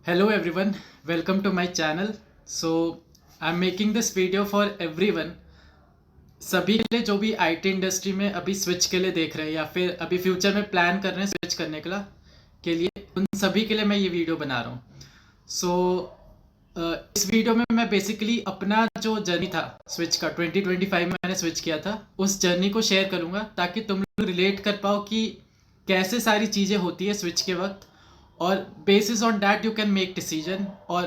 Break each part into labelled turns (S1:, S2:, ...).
S1: Hello everyone, welcome to my channel. So I'm making this video for everyone. सभी के लिए जो भी आईटी इंडस्ट्री में अभी स्विच के लिए देख रहे हैं या फिर अभी फ्यूचर में प्लान कर रहे हैं स्विच करने के लिए उन सभी के लिए मैं ये वीडियो बना रहा हूँ. सो इस वीडियो में मैं बेसिकली अपना जो जर्नी था स्विच का 2025 में मैंने स्विच किया था उस जर्नी को शेयर करूँगा ताकि तुम लोग रिलेट कर पाओ कि कैसे सारी चीज़ें होती है स्विच के वक्त, और basis on that you can make decision और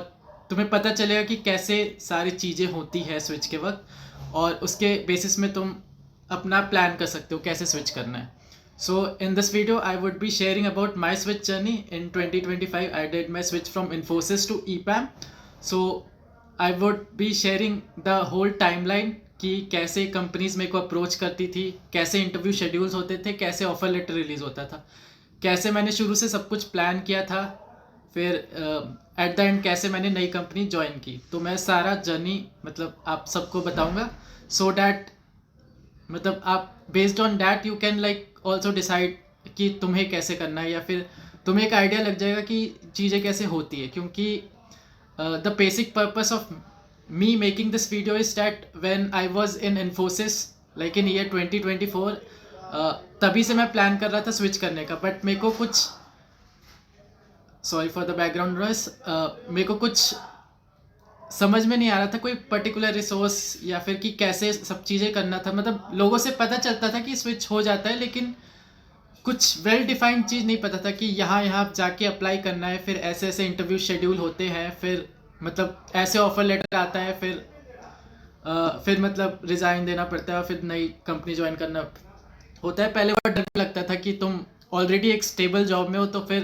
S1: तुम्हें पता चलेगा कि कैसे सारी चीज़ें होती है स्विच के वक्त, और उसके बेसिस में तुम अपना प्लान कर सकते हो कैसे स्विच करना है. So in this video I would be sharing about my switch journey in 2025. I did my switch from Infosys to EPAM. So I would be sharing the whole timeline कि कैसे companies मेरे को approach करती थी, कैसे interview schedules होते थे, कैसे ऑफर लेटर रिलीज होता था, कैसे मैंने शुरू से सब कुछ प्लान किया था, फिर एट द एंड कैसे मैंने नई कंपनी ज्वाइन की. तो मैं सारा जर्नी मतलब आप सबको बताऊंगा सो डैट मतलब आप based on that you can like also decide कि तुम्हें कैसे करना है, या फिर तुम्हें एक आइडिया लग जाएगा कि चीज़ें कैसे होती है. क्योंकि the basic purpose of me making this video is that when I was in Infosys like in year 2024, तभी से मैं प्लान कर रहा था स्विच करने का, बट मेरे को कुछ sorry for the background noise, मेरे को कुछ समझ में नहीं आ रहा था कोई पर्टिकुलर रिसोर्स या फिर कि कैसे सब चीज़ें करना था. मतलब लोगों से पता चलता था कि स्विच हो जाता है, लेकिन कुछ वेल डिफाइंड चीज़ नहीं पता था कि यहाँ यहाँ जाके अप्लाई करना है, फिर ऐसे ऐसे इंटरव्यू शेड्यूल होते हैं, फिर मतलब ऐसे ऑफर लेटर आता है, फिर मतलब रिज़ाइन देना पड़ता है और फिर नई कंपनी ज्वाइन करना होता है. पहले बहुत डर लगता था कि तुम ऑलरेडी एक स्टेबल जॉब में हो तो फिर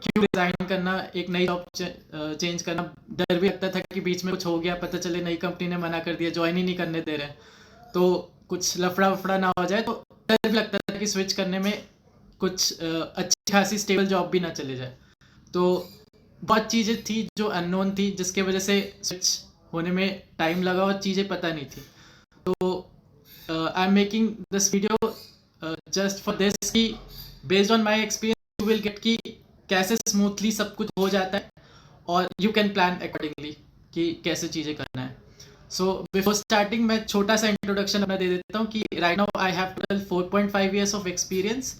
S1: क्यों रिज़ाइन करना, एक नई जॉब चेंज करना. डर भी लगता था कि बीच में कुछ हो गया, पता चले नई कंपनी ने मना कर दिया, ज्वाइन ही नहीं करने दे रहे हैं तो कुछ लफड़ा वफड़ा ना हो जाए. तो डर भी लगता था कि स्विच करने में कुछ अच्छी खासी स्टेबल जॉब भी ना चले जाए. तो बहुत चीज़ें थी जो अननोन थी जिसके वजह से स्विच होने में टाइम लगा और चीज़ें पता नहीं थी. तो I am making this video just for this कि based on my experience you will get कि कैसे स्मूथली सब कुछ हो जाता है और यू कैन प्लान अकॉर्डिंगली कि कैसे चीज़ें करना है. सो बिफोर स्टार्टिंग मैं छोटा सा इंट्रोडक्शन अपना दे देता हूँ कि right now I have total 4.5 years of experience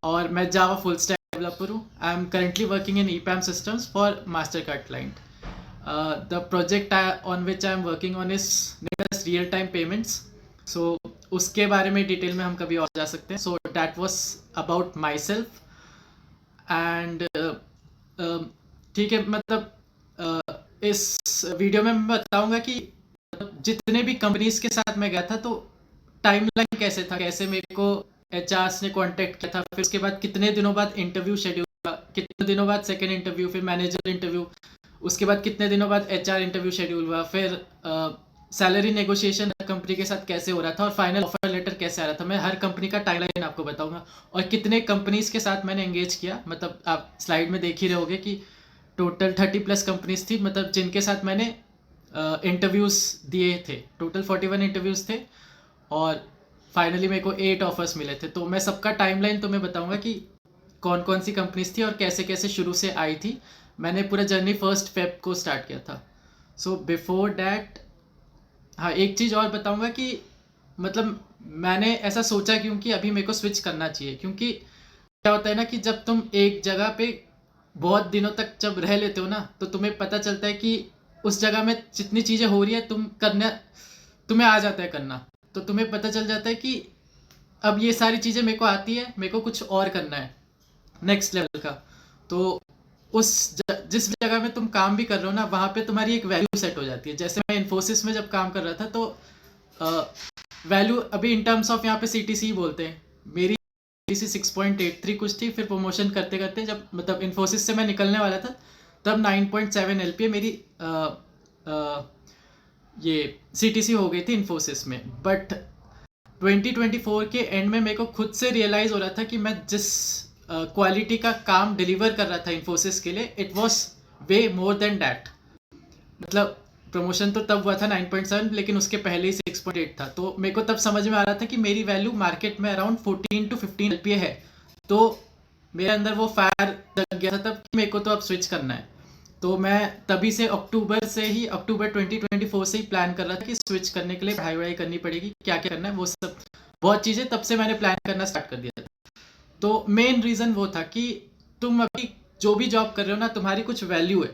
S1: और मैं जावा फुल स्टैक डेवलपर हूँ. I am currently working in EPAM systems for Mastercard client. The project on which I am working on is named real time payments. So उसके बारे में detail में हम कभी और जा सकते हैं. So that was about my self and ठीक है. मतलब इस वीडियो में मैं बताऊंगा कि जितने भी कंपनीज के साथ मैं गया था तो टाइमलाइन कैसे था, कैसे मेरे को एचआर ने कांटेक्ट किया था, फिर उसके बाद कितने दिनों बाद इंटरव्यू शेड्यूल हुआ, कितने दिनों बाद सेकंड इंटरव्यू, फिर मैनेजर इंटरव्यू, उसके बाद कितने दिनों बाद एचआर इंटरव्यू शेड्यूल हुआ, फिर सैलरी नेगोशिएशन कंपनी के साथ कैसे हो रहा था और फाइनल ऑफर लेटर कैसे आ रहा था. मैं हर कंपनी का टाइमलाइन आपको बताऊंगा और कितने कंपनीज के साथ मैंने एंगेज किया. मतलब आप स्लाइड में देख ही रहे होगे कि टोटल 30+ कंपनीज थी, मतलब जिनके साथ मैंने इंटरव्यूज़ दिए थे. टोटल 41 इंटरव्यूज़ थे और फाइनली मेरे को 8 ऑफर्स मिले थे. तो मैं सबका टाइमलाइन तुम्हें बताऊंगा कि कौन कौन सी कंपनीज थी और कैसे कैसे शुरू से आई थी. मैंने पूरा जर्नी 1 फेब को स्टार्ट किया था. सो बिफोर डैट हाँ, एक चीज़ और बताऊंगा कि मतलब मैंने ऐसा सोचा क्योंकि अभी मेरे को स्विच करना चाहिए. क्योंकि क्या होता है ना कि जब तुम एक जगह पे बहुत दिनों तक जब रह लेते हो ना तो तुम्हें पता चलता है कि उस जगह में जितनी चीज़ें हो रही है तुम्हें आ जाता है करना. तो तुम्हें पता चल जाता है कि अब ये सारी चीज़ें मेरे को आती है, मेरे को कुछ और करना है नेक्स्ट लेवल का. तो जिस जगह में तुम काम भी कर रहे हो ना वहाँ पे तुम्हारी एक वैल्यू सेट हो जाती है. जैसे मैं इन्फोसिस में जब काम कर रहा था तो वैल्यू अभी इन टर्म्स ऑफ यहाँ पे सीटीसी बोलते हैं. मेरी सीटीसी 6.83 कुछ थी, फिर प्रमोशन करते करते जब मतलब इन्फोसिस से मैं निकलने वाला था तब 9.7 LPA मेरी ये सीटीसी हो गई थी इन्फोसिस में. बट 2024 के एंड में मेरे को खुद से रियलाइज़ हो रहा था कि मैं जिस क्वालिटी का काम डिलीवर कर रहा था इन्फोसिस के लिए it was way more than that. मतलब प्रमोशन तो तब हुआ था 9.7, लेकिन उसके पहले ही 6.8 था. तो मेरे को तब समझ में आ रहा था कि मेरी वैल्यू मार्केट में अराउंड 14 to 15 LPA है. तो मेरे अंदर वो फायर जग गया था तब कि मेरे को तो अब स्विच करना है. तो मैं तभी से अक्टूबर 2024 से ही प्लान कर रहा था कि स्विच करने के लिए पढ़ाई वढ़ाई करनी पड़ेगी, क्या क्या करना है वो सब, बहुत चीज़ें तब से मैंने प्लान करना स्टार्ट कर दिया था। तो मेन रीज़न वो था कि तुम अभी जो भी जॉब कर रहे हो ना, तुम्हारी कुछ वैल्यू है।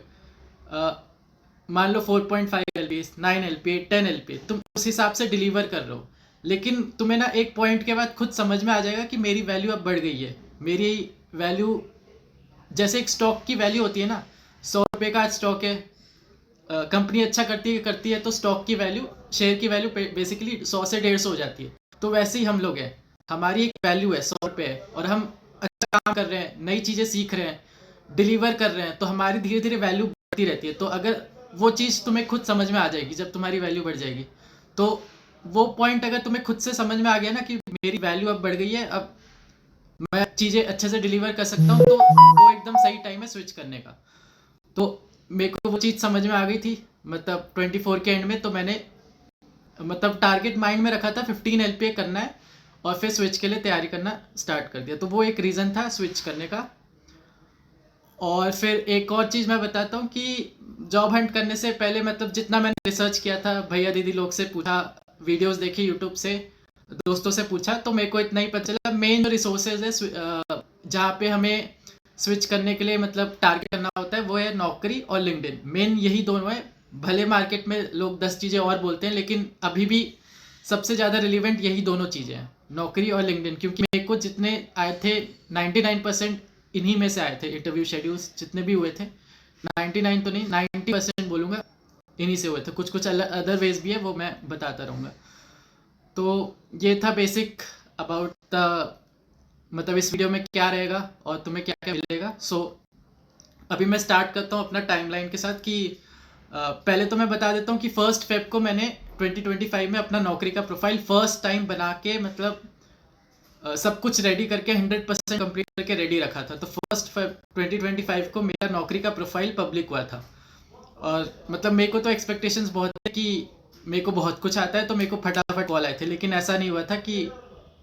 S1: मान लो 4.5 LPA, 9 LPA, 10 LPA, तुम उस हिसाब से डिलीवर कर रहे हो, लेकिन तुम्हें ना एक पॉइंट के बाद खुद समझ में आ जाएगा कि मेरी वैल्यू अब बढ़ गई है। मेरी वैल्यू, जैसे एक स्टॉक की वैल्यू होती है ना, 100 रुपये का आज स्टॉक है, कंपनी अच्छा करती है तो स्टॉक की वैल्यू, शेयर की वैल्यू बेसिकली 100 से 150 हो जाती है। तो वैसे ही हम लोग हैं, हमारी एक वैल्यू है 100 रुपये है, और हम अच्छा काम कर रहे हैं, नई चीज़ें सीख रहे हैं, डिलीवर कर रहे हैं, तो हमारी धीरे धीरे वैल्यू बढ़ती रहती है। तो अगर वो चीज़ तुम्हें खुद समझ में आ जाएगी जब तुम्हारी वैल्यू बढ़ जाएगी, तो वो पॉइंट अगर तुम्हें खुद से समझ में आ गया ना कि मेरी वैल्यू अब बढ़ गई है, अब मैं चीज़ें अच्छे से डिलीवर कर सकता हूँ, तो वो एकदम सही टाइम है स्विच करने का। तो मेरे को वो चीज़ समझ में आ गई थी, मतलब 24 के एंड में। तो मैंने मतलब टारगेट माइंड में रखा था 15 LPA करना है, और फिर स्विच के लिए तैयारी करना स्टार्ट कर दिया। तो वो एक रीज़न था स्विच करने का। और फिर एक और चीज़ मैं बताता हूँ कि जॉब हंट करने से पहले मतलब जितना मैंने रिसर्च किया था, भैया दीदी लोग से पूछा, वीडियोस देखी यूट्यूब से, दोस्तों से पूछा, तो मेरे को इतना ही पता चला मेन जो रिसोर्सेज है जहाँ पे हमें स्विच करने के लिए मतलब टारगेट करना होता है, वो है नौकरी और लिंक्डइन। मेन यही दोनों है। भले मार्केट में लोग 10 चीज़ें और बोलते हैं, लेकिन अभी भी सबसे ज़्यादा रिलीवेंट यही दोनों चीज़ें हैं, नौकरी और लिंक्डइन। क्योंकि मेरे को जितने आए थे 99% इन्हीं में से आए थे। इंटरव्यू शेड्यूल्स जितने भी हुए थे, 99 तो नहीं, 90% बोलूँगा इन्हीं से हुए थे। कुछ कुछ अदर वेज भी है, वो मैं बताता रहूँगा। तो ये था बेसिक अबाउट द, मतलब इस वीडियो में क्या रहेगा और तुम्हें क्या क्या मिलेगा। अभी मैं स्टार्ट करता हूँ अपना टाइमलाइन के साथ कि पहले तो मैं बता देता हूँ कि 1 फेब को मैंने 2025 में अपना नौकरी का प्रोफाइल फर्स्ट टाइम बना के, मतलब सब कुछ रेडी करके 100% कंप्लीट करके रेडी रखा था। तो 1 फेब 2025 को मेरा नौकरी का प्रोफाइल पब्लिक हुआ था। और मतलब मेरे को तो एक्सपेक्टेशंस बहुत थे कि मेरे को बहुत कुछ आता है, तो मेरे को फटाफट कॉल आए थे, लेकिन ऐसा नहीं हुआ था कि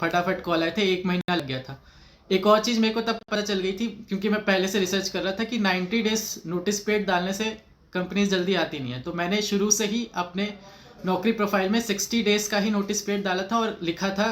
S1: फटाफट कॉल आए थे, 1 महीना लग गया था। एक और चीज़ मेरे को तब पता चल गई थी, क्योंकि मैं पहले से रिसर्च कर रहा था कि 90 डेज नोटिस पीरियड डालने से कंपनीज जल्दी आती नहीं है। तो मैंने शुरू से ही अपने नौकरी प्रोफाइल में 60 डेज का ही नोटिस पीरियड डाला था, और लिखा था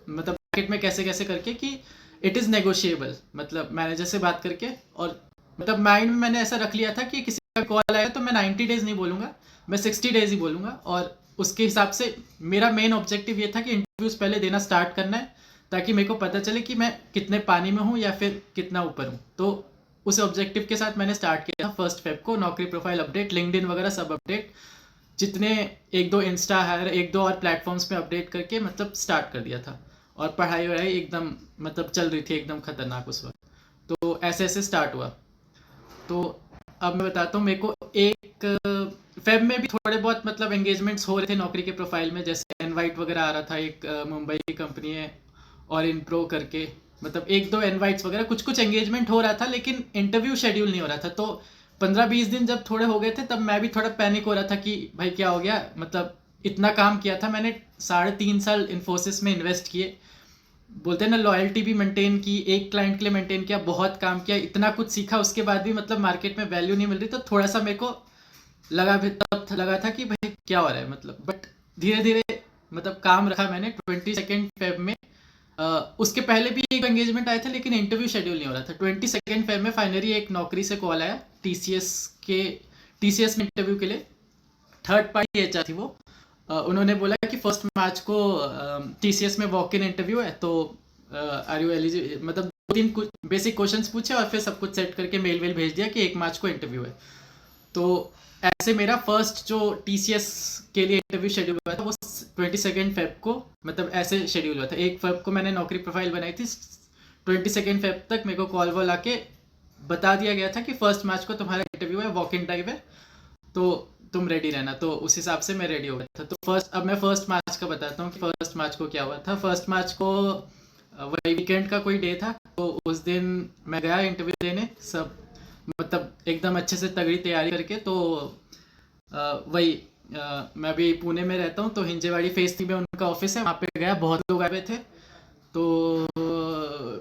S1: मतलब ब्रैकेट में कैसे कैसे करके कि इट इज़ नेगोशिएबल, मतलब मैनेजर से बात करके। और मतलब माइंड में मैंने ऐसा रख लिया था कि किसी का कॉल आएगा तो मैं 90 डेज नहीं बोलूँगा, मैं 60 डेज ही बोलूँगा। और उसके हिसाब से मेरा मेन ऑब्जेक्टिव ये था कि इंटरव्यूज़ पहले देना स्टार्ट करना है, ताकि मेरे को पता चले कि मैं कितने पानी में हूँ या फिर कितना ऊपर हूँ। तो उस ऑब्जेक्टिव के साथ मैंने स्टार्ट किया था 1 फेब को। नौकरी प्रोफाइल अपडेट, लिंक्डइन वगैरह सब अपडेट, जितने एक दो इंस्टा है, एक दो और प्लेटफॉर्म्स पे अपडेट करके मतलब स्टार्ट कर दिया था। और पढ़ाई वढ़ाई एकदम मतलब चल रही थी एकदम खतरनाक उस वक्त। तो ऐसे ऐसे स्टार्ट हुआ। तो अब मैं बताता हूँ, मेरे को एक फेब में भी थोड़े बहुत मतलब एंगेजमेंट्स हो रहे थे नौकरी के प्रोफाइल में, जैसे इनवाइट वगैरह आ रहा था। एक मुंबई की कंपनी है और इन प्रो करके, मतलब एक दो इनवाइट्स वगैरह, कुछ कुछ एंगेजमेंट हो रहा था, लेकिन इंटरव्यू शेड्यूल नहीं हो रहा था। तो 15-20 दिन जब थोड़े हो गए थे, तब मैं भी थोड़ा पैनिक हो रहा था कि भाई क्या हो गया। मतलब इतना काम किया था मैंने, 3.5 साल इन्फोसिस में इन्वेस्ट किए, बोलते हैं ना लॉयल्टी भी मेंटेन की, एक क्लाइंट के लिए मेंटेन किया, बहुत काम किया, इतना कुछ सीखा, उसके बाद भी मतलब मार्केट में वैल्यू नहीं मिल रही। तो थोड़ा सा मेरे को लगा भी, तब लगा था कि भाई क्या हो रहा है मतलब। बट धीरे धीरे मतलब काम रखा मैंने। 22 फेब में उसके पहले भी एक एंगेजमेंट आया था, लेकिन इंटरव्यू शेड्यूल नहीं हो रहा था। 22 फेब में फाइनली एक नौकरी से कॉल आया, टीसीएस में इंटरव्यू के लिए। थर्ड पार्टी एचआर थी वो। उन्होंने बोला कि 1 मार्च को टीसीएस में वॉक इन इंटरव्यू है, तो आर यू एलिजिबल, मतलब 2-3 कुछ बेसिक क्वेश्चंस पूछे और फिर सब कुछ सेट करके मेल वेल भेज दिया कि 1 मार्च को इंटरव्यू है। तो ऐसे मेरा फर्स्ट जो टीसीएस के लिए इंटरव्यू शेड्यूल हुआ था वो 22 फेब को, मतलब ऐसे शेड्यूल हुआ था। 1 फेब को मैंने नौकरी प्रोफाइल बनाई थी, 22 फेब तक मेरे को कॉल वॉल आके बता दिया गया था कि 1 मार्च को तुम्हारा इंटरव्यू है, वॉक इन टाइप है, तो तुम रेडी रहना। तो उस हिसाब से मैं रेडी हो गया था। तो अब मैं 1 मार्च का बताता हूँ कि 1 मार्च को क्या हुआ था। 1 मार्च को वही वीकेंड का कोई डे था, तो उस दिन मैं गया इंटरव्यू देने, सब मतलब एकदम अच्छे से तगड़ी तैयारी करके। तो वही मैं अभी पुणे में रहता हूँ, तो हिंजेवाड़ी फेस 3 में उनका ऑफिस है, वहाँ पे गया, बहुत लोग आए हुए थे। तो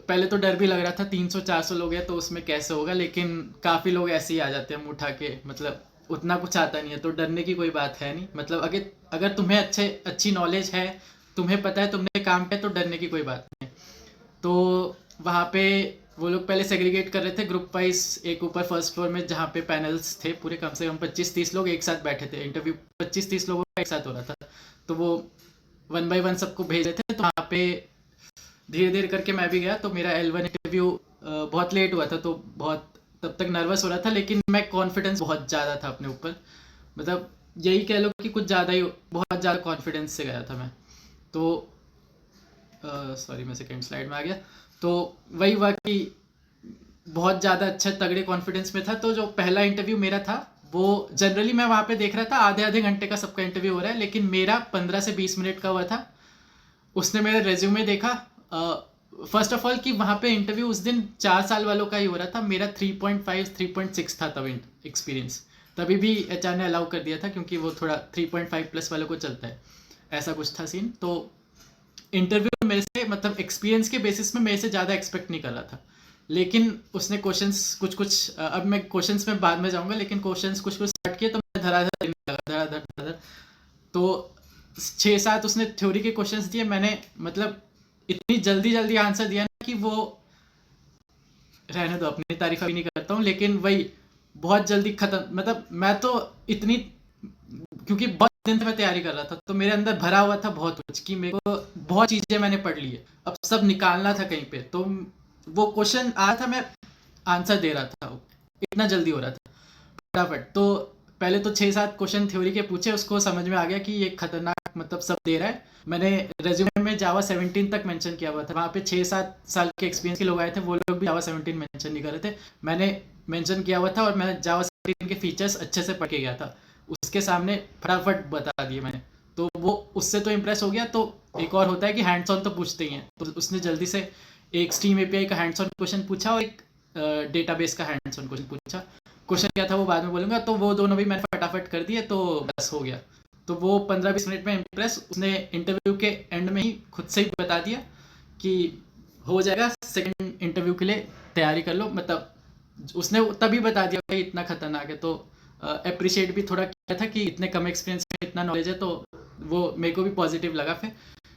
S1: पहले तो डर भी लग रहा था, 300-400 लोग हैं तो उसमें कैसे होगा, लेकिन काफ़ी लोग ऐसे ही आ जाते हैं मुँह उठा के, मतलब उतना कुछ आता नहीं है, तो डरने की कोई बात है नहीं। मतलब अगर अगर तुम्हें अच्छी नॉलेज है, तुम्हें पता है, तुमने काम किया, तो डरने की कोई बात नहीं है। तो वहाँ पे वो लोग पहले सेग्रीगेट कर रहे थे ग्रुप वाइज, एक ऊपर फर्स्ट फ्लोर में जहाँ पे पैनल्स थे पूरे, कम से कम 25-30 लोग एक साथ बैठे थे, इंटरव्यू 25-30 लोगों का एक साथ हो रहा था। तो वो 1 बाय 1 सबको भेज रहे थे, तो वहाँ पे धीरे धीरे करके मैं भी गया। तो मेरा L1 इंटरव्यू बहुत लेट हुआ था, तो बहुत तब तक नर्वस हो रहा था, लेकिन मैं कॉन्फिडेंस बहुत ज़्यादा था अपने ऊपर, मतलब यही कह लो कि कुछ ज़्यादा ही, बहुत ज़्यादा कॉन्फिडेंस से गया था मैं। तो सॉरी मैं सेकेंड स्लाइड में आ गया। तो वही हुआ कि बहुत ज़्यादा अच्छा तगड़े कॉन्फिडेंस में था। तो जो पहला इंटरव्यू मेरा था, वो जनरली मैं वहाँ पे देख रहा था आधे आधे घंटे का सबका इंटरव्यू हो रहा है, लेकिन मेरा 15 से 20 मिनट का हुआ था। उसने मेरा रेज्यूमे देखा, फर्स्ट ऑफ ऑल कि वहाँ पे इंटरव्यू उस दिन 4 साल वालों का ही हो रहा था, मेरा 3.5-3.6 था तब एक्सपीरियंस। तभी भी HR ने अलाउ कर दिया था, क्योंकि वो थोड़ा 3.5 प्लस वालों को चलता है, ऐसा कुछ था सीन। तो इंटरव्यू मेरे से, मतलब एक्सपीरियंस के बेसिस में मेरे से ज़्यादा एक्सपेक्ट नहीं कर रहा था, लेकिन उसने क्वेश्चंस कुछ अब मैं क्वेश्चंस में बाद में जाऊंगा, लेकिन क्वेश्चंस कुछ स्टार्ट किए तो मैं धड़ाधड़ देने लगा, धड़ाधड़ धड़ाधड़। तो 6-7 उसने थ्योरी के क्वेश्चंस दिए, मैंने मतलब इतनी जल्दी जल्दी आंसर दिया ना कि वो, रहने दो, अपनी तारीफ अभी नहीं करता हूँ, लेकिन वही बहुत जल्दी खत्म। मतलब मैं तो इतनी, क्योंकि बहुत दिन से मैं तैयारी कर रहा था, तो मेरे अंदर भरा हुआ था बहुत कुछ, कि मेरे को बहुत चीज़ें मैंने पढ़ ली है, अब सब निकालना था कहीं पे। तो वो क्वेश्चन आया था, मैं आंसर दे रहा था, इतना जल्दी हो रहा था फटाफट। तो पहले तो 6-7 क्वेश्चन थ्योरी के पूछे, उसको समझ में आ गया कि ये खतरनाक, मतलब सब दे रहा है। मैंने रेज्यूमे में जावा 17 तक मेंशन किया हुआ था, वहाँ पे 6-7 साल के एक्सपीरियंस के लोग आए थे, वो लोग भी जावा 17 मेंशन नहीं कर रहे थे, मैंने मेंशन किया हुआ था, और मैं जावा 17 के फीचर्स अच्छे से पढ़ के गया था, उसके सामने फटाफट बता दिए मैंने। तो वो उससे तो इम्प्रेस हो गया। तो एक और होता है कि हैंड्स ऑन तो पूछते ही हैं, तो उसने जल्दी से एक स्ट्रीम API का हैंड्स ऑन क्वेश्चन पूछा, और एक डेटाबेस का हैंड्स ऑन क्वेश्चन पूछा। क्वेश्चन क्या था वो बाद में बोलूँगा। तो वो दोनों भी मैंने फटाफट कर दिए, तो बस हो गया। तो वो 15-20 मिनट में इम्प्रेस, उसने इंटरव्यू के एंड में ही खुद से ही बता दिया कि हो जाएगा, सेकंड इंटरव्यू के लिए तैयारी कर लो। मतलब उसने तभी बता दिया कि इतना खतरनाक है। तो अप्रिशिएट भी थोड़ा किया था कि इतने कम एक्सपीरियंस में इतना नॉलेज है, तो वो मेरे को भी पॉजिटिव लगा फिर,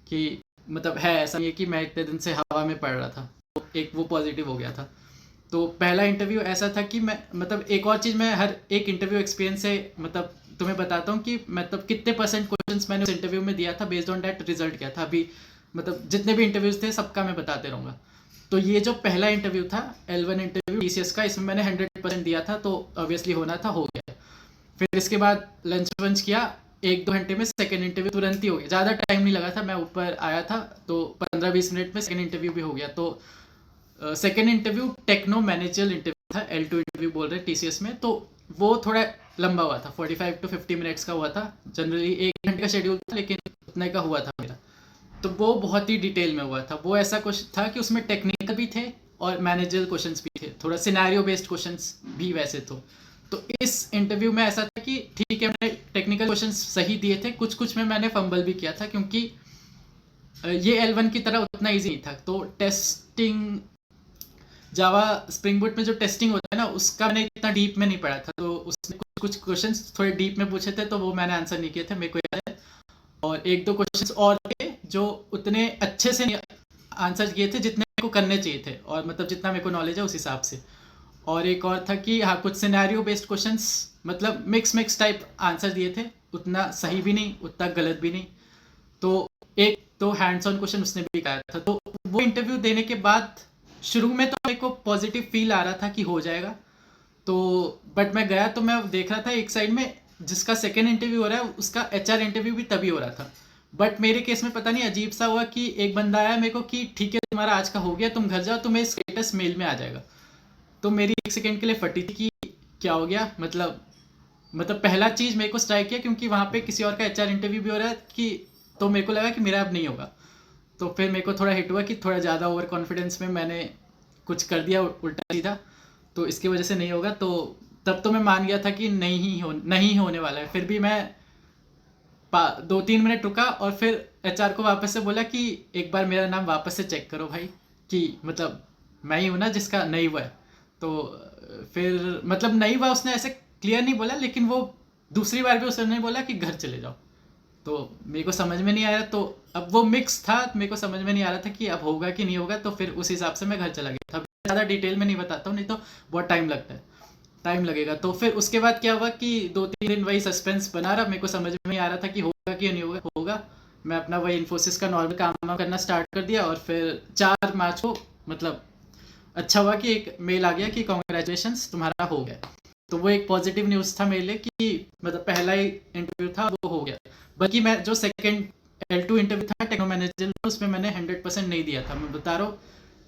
S1: कि मतलब है ऐसा नहीं है कि मैं इतने दिन से हवा में पढ़ रहा था, तो एक वो पॉजिटिव हो गया था। तो पहला इंटरव्यू ऐसा था कि मैं, मतलब एक और चीज़ मैं हर एक इंटरव्यू एक्सपीरियंस से मतलब तुम्हें बताता हूँ कि मतलब कितने परसेंट क्वेश्चंस मैंने उस इंटरव्यू में दिया था, बेस्ड ऑन दैट रिजल्ट क्या था। अभी मतलब जितने भी इंटरव्यूज थे सबका मैं बताते रहूँगा। तो ये जो पहला इंटरव्यू था, L1 इंटरव्यू TCS का, इसमें मैंने 100% दिया था, तो ऑब्वियसली होना था, हो गया। फिर इसके बाद लंच वंच किया, 1-2 घंटे में सेकेंड इंटरव्यू तुरंत ही हो गया, ज़्यादा टाइम नहीं लगा था। मैं ऊपर आया था तो 15-20 मिनट में सेकेंड इंटरव्यू भी हो गया। तो second interview techno manager interview था, L2 इंटरव्यू बोल रहे TCS में। तो वो थोड़ा लंबा हुआ था, 45-50 मिनट्स का हुआ था। जनरली 1 घंटे का शेड्यूल था, लेकिन उतने का हुआ था मेरा। तो वो बहुत ही डिटेल में हुआ था। वो ऐसा कुछ था कि उसमें टेक्निकल भी थे और मैनेजरल क्वेश्चंस भी थे, थोड़ा सिनेरियो बेस्ड क्वेश्चंस भी वैसे। तो इस इंटरव्यू में ऐसा था कि ठीक है, मैंने टेक्निकल क्वेश्चंस सही दिए थे, कुछ में मैंने फंबल भी किया था, क्योंकि ये L1 की तरह उतना ईजी नहीं था। तो टेस्टिंग, जावा स्प्रिंग बूट में जो टेस्टिंग होता है ना, उसका मैंने इतना डीप में नहीं पढ़ा था। तो उसने कुछ क्वेश्चंस थोड़े डीप में पूछे थे, तो वो मैंने आंसर नहीं किए थे, मेरे को याद है। और 1-2 क्वेश्चंस और थे जो उतने अच्छे से आंसर किए थे जितने मेरे को करने चाहिए थे, और मतलब जितना मेरे को नॉलेज है उस हिसाब से। और एक और था कि हाँ, कुछ सिनेरियो बेस्ड क्वेश्चंस, मतलब मिक्स टाइप आंसर दिए थे, उतना सही भी नहीं, उतना गलत भी नहीं। तो एक तो हैंड्स ऑन क्वेश्चन उसने भी कहा था। तो वो इंटरव्यू देने के बाद शुरू में तो मेरे को पॉजिटिव फील आ रहा था कि हो जाएगा। तो बट मैं गया तो मैं देख रहा था एक साइड में जिसका सेकेंड इंटरव्यू हो रहा है, उसका HR इंटरव्यू भी तभी हो रहा था। बट मेरे केस में पता नहीं अजीब सा हुआ कि एक बंदा आया मेरे को कि ठीक है, तुम्हारा आज का हो गया, तुम घर जाओ, तुम्हें स्टेटस मेल में आ जाएगा। तो मेरी 1 सेकेंड के लिए फटी थी कि क्या हो गया। मतलब पहला चीज़ मेरे को स्ट्राइक किया, क्योंकि वहाँ पे किसी और का HR इंटरव्यू भी हो रहा है, कि तो मेरे को लगा कि मेरा अब नहीं होगा। तो फिर मेरे को थोड़ा हिट हुआ कि थोड़ा ज़्यादा ओवर कॉन्फिडेंस में मैंने कुछ कर दिया उल्टा सीधा, तो इसकी वजह से नहीं होगा। तो तब तो मैं मान गया था कि नहीं होने वाला है। फिर भी मैं 2-3 मिनट रुका, और फिर HR को वापस से बोला कि एक बार मेरा नाम वापस से चेक करो भाई, कि मतलब मैं ही हूँ ना जिसका नहीं हुआ है। तो फिर मतलब नहीं हुआ उसने ऐसे क्लियर नहीं बोला, लेकिन वो दूसरी बार भी उसने बोला कि घर चले जाओ। तो मेरे को समझ में नहीं आया, तो अब वो मिक्स था, मेरे को समझ में नहीं आ रहा था कि अब होगा कि नहीं होगा, तो फिर उस हिसाब से मैं घर चला गया था। ज़्यादा डिटेल में नहीं बताता हूँ, नहीं तो बहुत टाइम लगता है, टाइम लगेगा। तो फिर उसके बाद क्या हुआ कि 2-3 दिन वही सस्पेंस बना रहा, मेरे को समझ में नहीं आ रहा था कि होगा कि नहीं होगा। होगा मैं अपना वही इन्फोसिस का नॉर्मल काम करना स्टार्ट कर दिया, और फिर 4 मार्च को मतलब अच्छा हुआ कि एक मेल आ गया कि कॉन्ग्रेचुलेशंस तुम्हारा हो गया। तो वो एक पॉजिटिव न्यूज़ था मेरे लिए कि मतलब पहला ही इंटरव्यू था वो हो गया। बल्कि मैं जो सेकंड L2 इंटरव्यू था टेक्नो मैनेजर, उसमें मैंने 100% नहीं दिया था। मैं बता रहा हूँ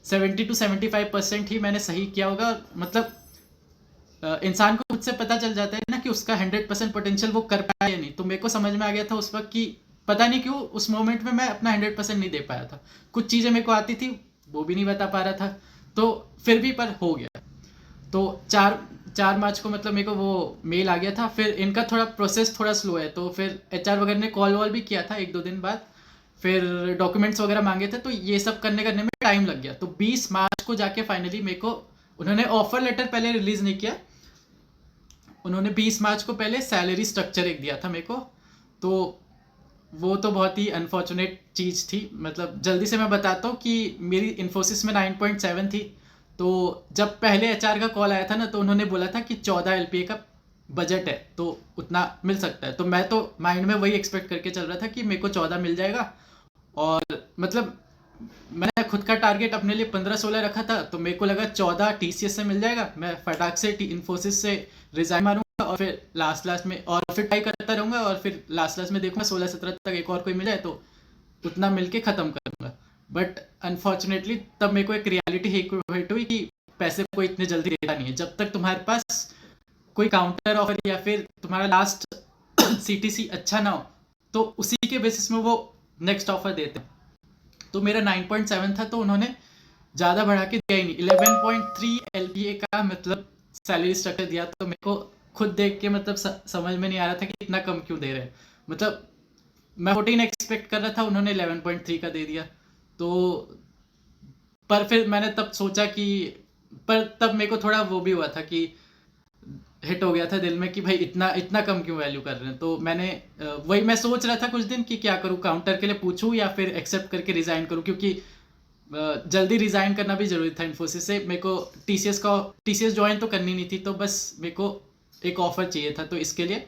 S1: 70-75% ही मैंने सही किया होगा। मतलब इंसान को खुद से पता चल जाता है ना कि उसका 100% पोटेंशियल वो कर पाया या नहीं। तो मेरे को समझ में आ गया था उस वक्त कि पता नहीं क्यों उस मोमेंट में मैं अपना 100% नहीं दे पाया था। कुछ चीज़ें मेरे को आती थी वो भी नहीं बता पा रहा था, तो फिर भी पर हो गया। तो 4 मार्च को मतलब मेरे को वो मेल आ गया था। फिर इनका थोड़ा प्रोसेस थोड़ा स्लो है, तो फिर HR वगैरह ने कॉल वॉल भी किया था 1-2 दिन बाद। फिर डॉक्यूमेंट्स वगैरह मांगे थे, तो ये सब करने में टाइम लग गया। तो 20 मार्च को जाके फाइनली मेरे को उन्होंने ऑफर लेटर पहले रिलीज़ नहीं किया। उन्होंने 20 मार्च को पहले सैलरी स्ट्रक्चर एक दिया था मेरे को। तो वो तो बहुत ही अनफॉर्चुनेट चीज़ थी। मतलब जल्दी से मैं बताता हूँ कि मेरी इन्फोसिस में 9.7 थी। तो जब पहले HR का कॉल आया था ना, तो उन्होंने बोला था कि 14 LPA का बजट है, तो उतना मिल सकता है। तो मैं तो माइंड में वही एक्सपेक्ट करके चल रहा था कि मेरे को 14 मिल जाएगा। और मतलब मैंने खुद का टारगेट अपने लिए 15-16 रखा था, तो मेरे को लगा 14 TCS से मिल जाएगा। मैं फटाक से इन्फोसिस से रिजाइन मारूंगा, और फिर लास्ट में और फिर ट्राई करता रहूंगा, और फिर लास्ट में देखूंगा 16-17 तक एक और कोई मिल जाए तो उतना मिल के ख़त्म करूंगा। बट अनफॉर्चुनेटली तब मेरे को एक रियलिटी हिट हुई कि पैसे कोई इतने जल्दी देता नहीं है। जब तक तुम्हारे पास कोई काउंटर ऑफर या फिर तुम्हारा लास्ट CTC अच्छा ना हो, तो उसी के बेसिस में वो नेक्स्ट ऑफर देते हैं। तो मेरा 9.7 था, तो उन्होंने ज़्यादा बढ़ा के दिया ही नहीं। 11.3 LPA का मतलब सैलरी स्ट्रक्चर दिया। तो मेरे को खुद देख के मतलब समझ में नहीं आ रहा था कि इतना कम क्यों दे रहे हैं। मतलब मैं 14 एक्सपेक्ट कर रहा था, उन्होंने 11.3 का दे दिया। तो पर फिर मैंने तब सोचा कि पर तब मेरे को थोड़ा वो भी हुआ था कि हिट हो गया था दिल में कि भाई इतना इतना कम क्यों वैल्यू कर रहे हैं। तो मैंने वही मैं सोच रहा था कुछ दिन कि क्या करूँ, काउंटर के लिए पूछूं या फिर एक्सेप्ट करके रिज़ाइन करूँ, क्योंकि जल्दी रिज़ाइन करना भी ज़रूरी था इन्फोसिस से। मेरे को TCS ज्वाइन तो करनी नहीं थी, तो बस मेरे को एक ऑफ़र चाहिए था। तो इसके लिए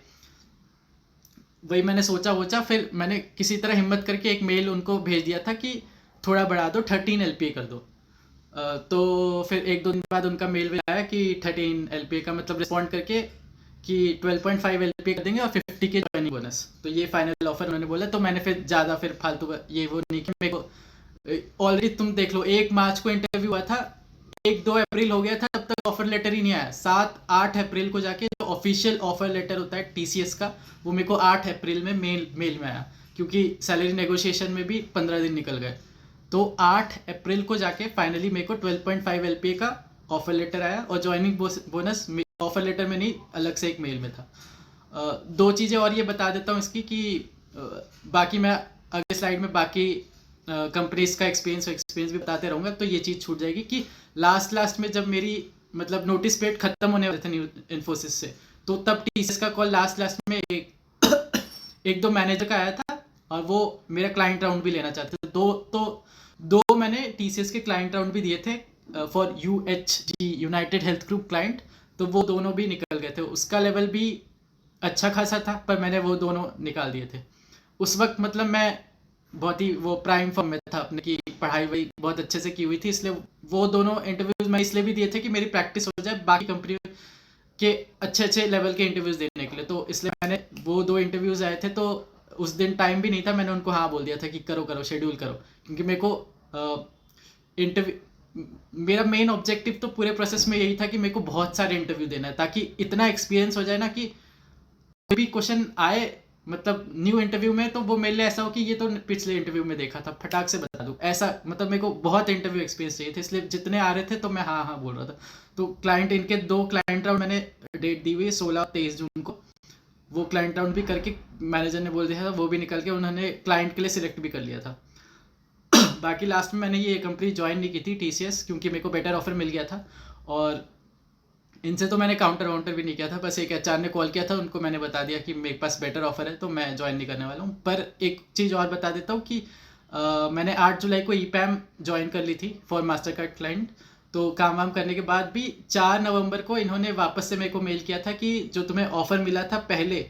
S1: वही मैंने सोचा फिर मैंने किसी तरह हिम्मत करके एक मेल उनको भेज दिया था कि थोड़ा बढ़ा दो, 13 LPA कर दो। तो फिर 1-2 दिन बाद उनका मेल आया कि 13 LPA का मतलब रिस्पॉन्ड करके कि 12.5 LPA कर देंगे और 50 के ज्वाइनिंग बोनस। तो ये फाइनल ऑफर उन्होंने बोला। तो मैंने फिर ज़्यादा फिर फालतू का ये वो नहीं किया। मेरे को ऑलरेडी तुम देख लो 1 मार्च को इंटरव्यू हुआ था, 1-2 अप्रैल हो गया था, तब तक ऑफर लेटर ही नहीं आया। 7-8 अप्रैल को जाके जो ऑफिशियल ऑफर लेटर होता है TCS का, वो मेरे को 8 अप्रैल में मेल में आया, क्योंकि सैलरी नेगोशिएशन में भी 15 दिन निकल गए। तो 8 अप्रैल को जाके फाइनली मेरे को 12.5 LPA का ऑफर लेटर आया, और ज्वाइनिंग बोनस ऑफर लेटर में नहीं, अलग से एक मेल में था। 2 चीज़ें और ये बता देता हूँ इसकी कि बाकी मैं अगले स्लाइड में बाकी कंपनीज का एक्सपीरियंस भी बताते रहूँगा, तो ये चीज़ छूट जाएगी कि लास्ट में जब मेरी मतलब नोटिस पीरियड खत्म होने वाले थे न्यू इन्फोसिस से, तो तब TCS का कॉल लास्ट में एक दो मैनेजर का आया था, और वो मेरा क्लाइंट राउंड भी लेना चाहते थे। दो मैंने TCS के क्लाइंट राउंड भी दिए थे for UHG, United health group client. तो वो दोनों भी निकल गए थे। उसका लेवल भी अच्छा खासा था, पर मैंने वो दोनों निकाल दिए थे। उस वक्त मतलब मैं बहुत ही वो प्राइम फॉर्म में था अपने की, पढ़ाई वही बहुत अच्छे से की हुई थी, इसलिए वो दोनों इंटरव्यूज मैं इसलिए भी दिए थे कि मेरी प्रैक्टिस हो जाए बाकी कंपनी के अच्छे लेवल के इंटरव्यूज देने के लिए। तो इसलिए मैंने वो 2 इंटरव्यूज आए थे, तो उस दिन टाइम भी नहीं था, मैंने उनको हाँ बोल दिया था कि करो शेड्यूल करो, क्योंकि मेरे को इंटरव्यू मेरा मेन ऑब्जेक्टिव तो पूरे प्रोसेस में यही था कि मेरे को बहुत सारे इंटरव्यू देना है, ताकि इतना एक्सपीरियंस हो जाए ना कि कोई भी क्वेश्चन आए मतलब न्यू इंटरव्यू में, तो वो मेरे लिए ऐसा हो कि ये तो पिछले इंटरव्यू में देखा था, फटाक से बता दूं। ऐसा मतलब मेरे को बहुत इंटरव्यू एक्सपीरियंस चाहिए थे, इसलिए जितने आ रहे थे तो मैं हाँ बोल रहा था। तो क्लाइंट इनके 2 क्लाइंट राउंड मैंने डेट दी हुई है 16 और 23 जून को। वो क्लाइंट राउंड भी करके मैनेजर ने बोल दिया था, वो भी निकल के उन्होंने क्लाइंट के लिए सिलेक्ट भी कर लिया था। बाकी लास्ट में मैंने ये कंपनी ज्वाइन नहीं की थी TCS, क्योंकि मेरे को बेटर ऑफर मिल गया था। और इनसे तो मैंने काउंटर भी नहीं किया था, बस एक HR ने कॉल किया था, उनको मैंने बता दिया कि मेरे पास बेटर ऑफर है तो मैं ज्वाइन नहीं करने वाला हूँ। पर एक चीज़ और बता देता हूँ कि मैंने 8 जुलाई को EPAM ज्वाइन कर ली थी फॉर मास्टर कार्ड क्लाइंट। तो काम वाम करने के बाद भी 4 नवंबर को इन्होंने वापस से मेरे को मेल किया था कि जो तुम्हें ऑफ़र मिला था पहले,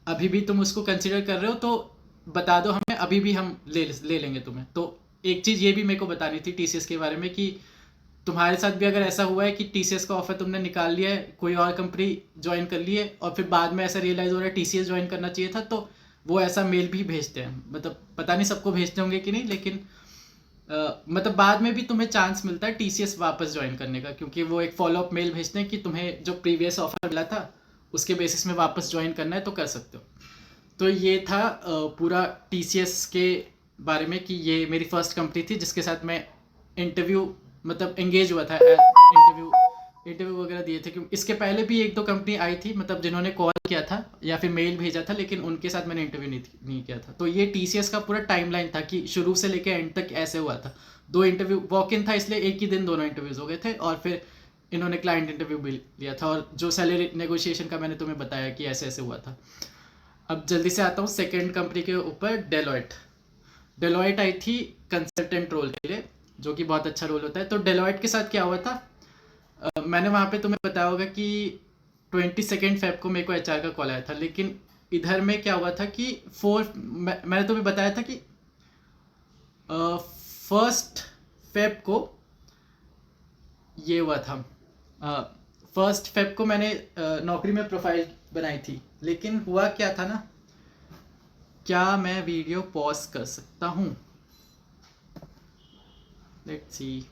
S1: अभी भी तुम उसको कंसिडर कर रहे हो तो बता दो हमें, अभी भी हम ले लेंगे तुम्हें। तो एक चीज़ ये भी मेरे को बतानी थी TCS के बारे में कि तुम्हारे साथ भी अगर ऐसा हुआ है कि TCS का ऑफर तुमने निकाल लिया है, कोई और कंपनी ज्वाइन कर ली है और फिर बाद में ऐसा रियलाइज़ हो रहा है TCS ज्वाइन करना चाहिए था, तो वो ऐसा मेल भी भेजते हैं। मतलब पता नहीं सबको भेजते होंगे कि नहीं, लेकिन मतलब बाद में भी तुम्हें चांस मिलता है TCS वापस ज्वाइन करने का, क्योंकि वो एक फॉलोअप मेल भेजते हैं कि तुम्हें जो प्रीवियस ऑफर मिला था उसके बेसिस में वापस ज्वाइन करना है तो कर सकते हो। तो ये था पूरा TCS के बारे में कि ये मेरी फर्स्ट कंपनी थी जिसके साथ मैं इंटरव्यू मतलब एंगेज हुआ था, इंटरव्यू वगैरह दिए थे। क्योंकि इसके पहले भी 1-2 कंपनी आई थी, मतलब जिन्होंने कॉल किया था या फिर मेल भेजा था, लेकिन उनके साथ मैंने इंटरव्यू नहीं किया था। तो ये TCS का पूरा टाइमलाइन था कि शुरू से लेकर एंड तक ऐसे हुआ था। 2 इंटरव्यू वॉक इन था, इसलिए एक ही दिन दोनों इंटरव्यूज हो गए थे, और फिर इन्होंने क्लाइंट इंटरव्यू भी लिया था। और जो सैलरी नेगोशिएशन का मैंने तुम्हें बताया कि ऐसे ऐसे हुआ था। अब जल्दी से आता हूँ सेकेंड कंपनी के ऊपर, डेलॉयट आई थी कंसल्टेंट रोल के लिए, जो कि बहुत अच्छा रोल होता है। तो डेलॉयट के साथ क्या हुआ था, मैंने वहाँ पे तुम्हें बताया होगा कि 22 फेब को मेरे को HR का कॉल आया था, लेकिन इधर में क्या हुआ था कि मैंने तुम्हें बताया था कि 1 फेब को ये हुआ था। 1 फेब को मैंने नौकरी में प्रोफाइल बनाई थी, लेकिन हुआ क्या था ना, क्या मैं वीडियो पॉज कर सकता हूँ? Let's see.